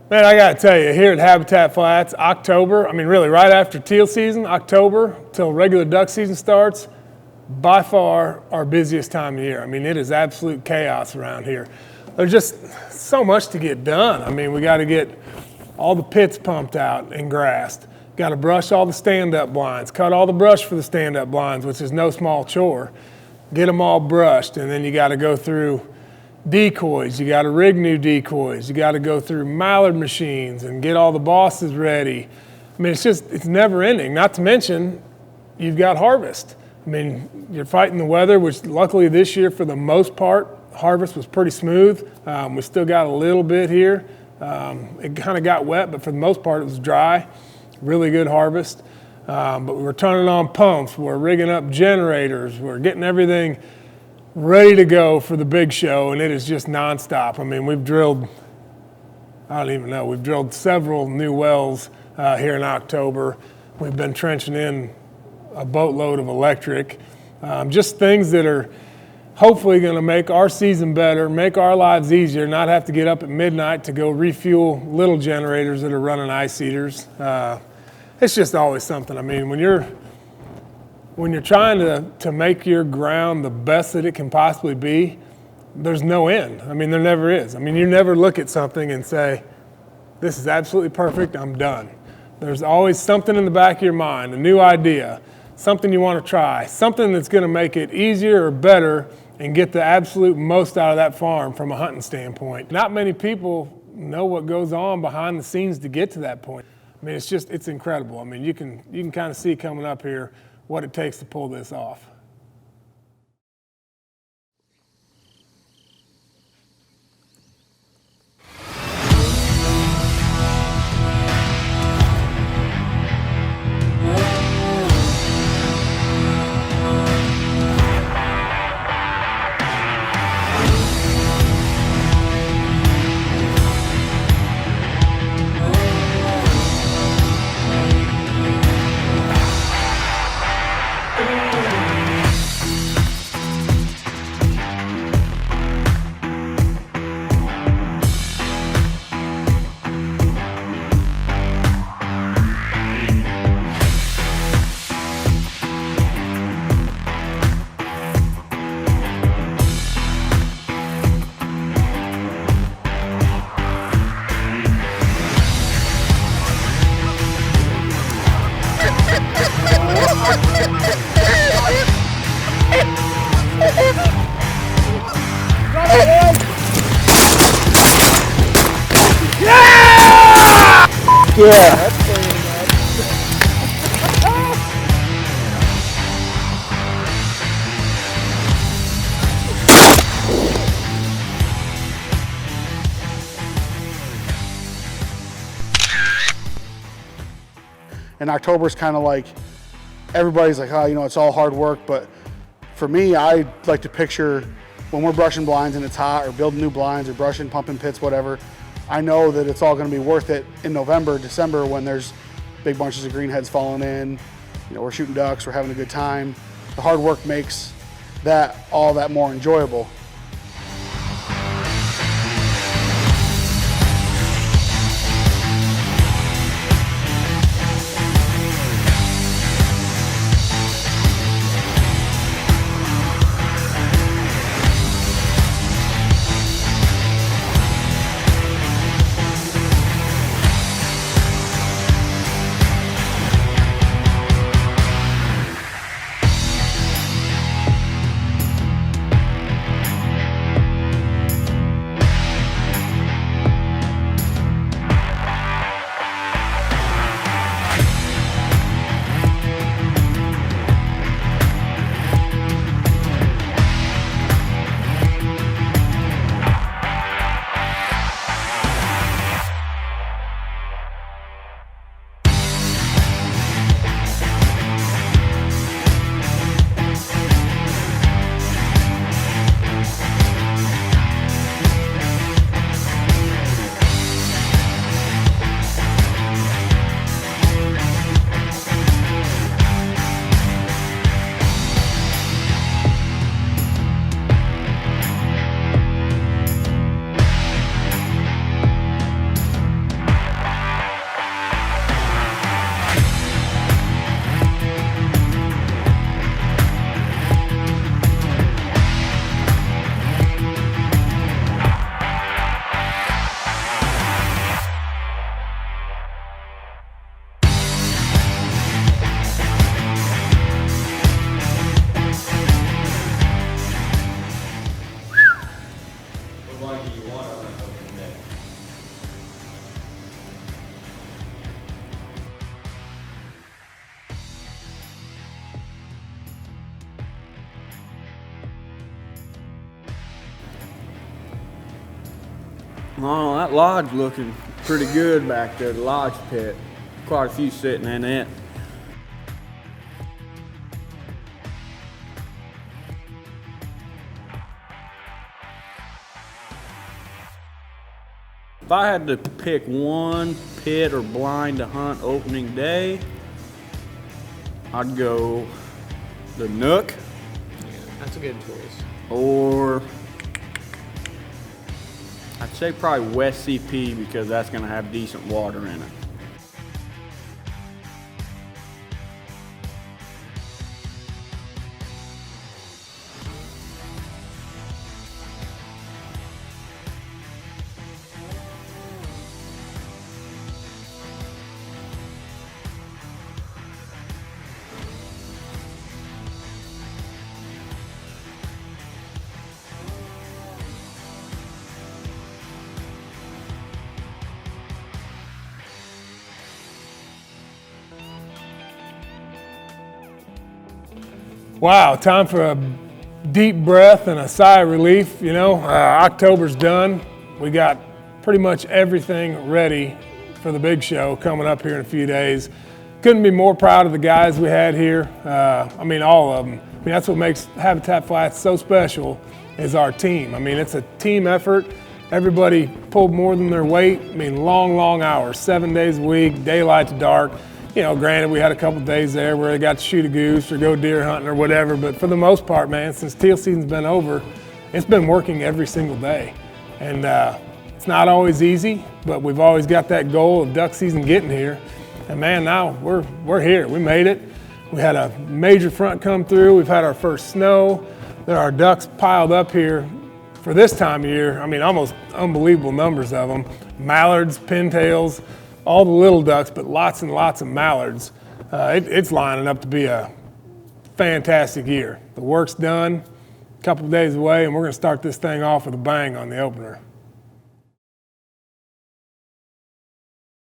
Man, I got to tell you, here at Habitat Flats, October, I mean really right after teal season, October till regular duck season starts, by far our busiest time of year. I mean, it is absolute chaos around here. There's just so much to get done. I mean, we got to get all the pits pumped out and grassed. Got to brush all the stand-up blinds, cut all the brush for the stand-up blinds, which is no small chore. Get them all brushed, and then you got to go through decoys, you got to rig new decoys, you got to go through mallard machines and get all the bosses ready. I mean, it's never ending, not to mention you've got harvest. I mean, you're fighting the weather, which luckily this year for the most part, harvest was pretty smooth. We still got a little bit here. It kind of got wet, but for the most part it was dry, really good harvest. But we're turning on pumps, we're rigging up generators, we're getting everything ready to go for the big show, and it is just nonstop. I mean, we've drilled several new wells here in October. We've been trenching in a boatload of electric, just things that are hopefully going to make our season better, make our lives easier, not have to get up at midnight to go refuel little generators that are running ice eaters. It's just always something. I mean, when you're trying to make your ground the best that it can possibly be, there's no end. I mean, there never is. I mean, you never look at something and say, this is absolutely perfect, I'm done. There's always something in the back of your mind, a new idea, something you want to try, something that's going to make it easier or better and get the absolute most out of that farm from a hunting standpoint. Not many people know what goes on behind the scenes to get to that point. I mean, it's incredible. I mean, you can kind of see coming up here what it takes to pull this off. Yeah. And October's kind of like, everybody's like, oh, you know, it's all hard work. But for me, I like to picture when we're brushing blinds and it's hot, or building new blinds, or brushing, pumping pits, whatever, I know that it's all going to be worth it in November, December, when there's big bunches of greenheads falling in. You know, we're shooting ducks, we're having a good time. The hard work makes that all that more enjoyable. Oh, that lodge looking pretty good back there, the lodge pit. Quite a few sitting in it. If I had to pick one pit or blind to hunt opening day, I'd go the Nook. Yeah, that's a good choice. Or I'd say probably West CP because that's going to have decent water in it. Wow, time for a deep breath and a sigh of relief. You know, October's done. We got pretty much everything ready for the big show coming up here in a few days. Couldn't be more proud of the guys we had here. I mean, all of them. I mean, that's what makes Habitat Flats so special is our team. I mean, it's a team effort. Everybody pulled more than their weight. I mean, long hours, 7 days a week, daylight to dark. You know, granted, we had a couple days there where they got to shoot a goose or go deer hunting or whatever, but for the most part, man, since teal season's been over, it's been working every single day. And it's not always easy, but we've always got that goal of duck season getting here. And man, now we're here. We made it. We had a major front come through. We've had our first snow. There are ducks piled up here for this time of year. I mean, almost unbelievable numbers of them. Mallards, pintails, all the little ducks, but lots and lots of mallards. It's lining up to be a fantastic year. The work's done, a couple of days away, and we're going to start this thing off with a bang on the opener.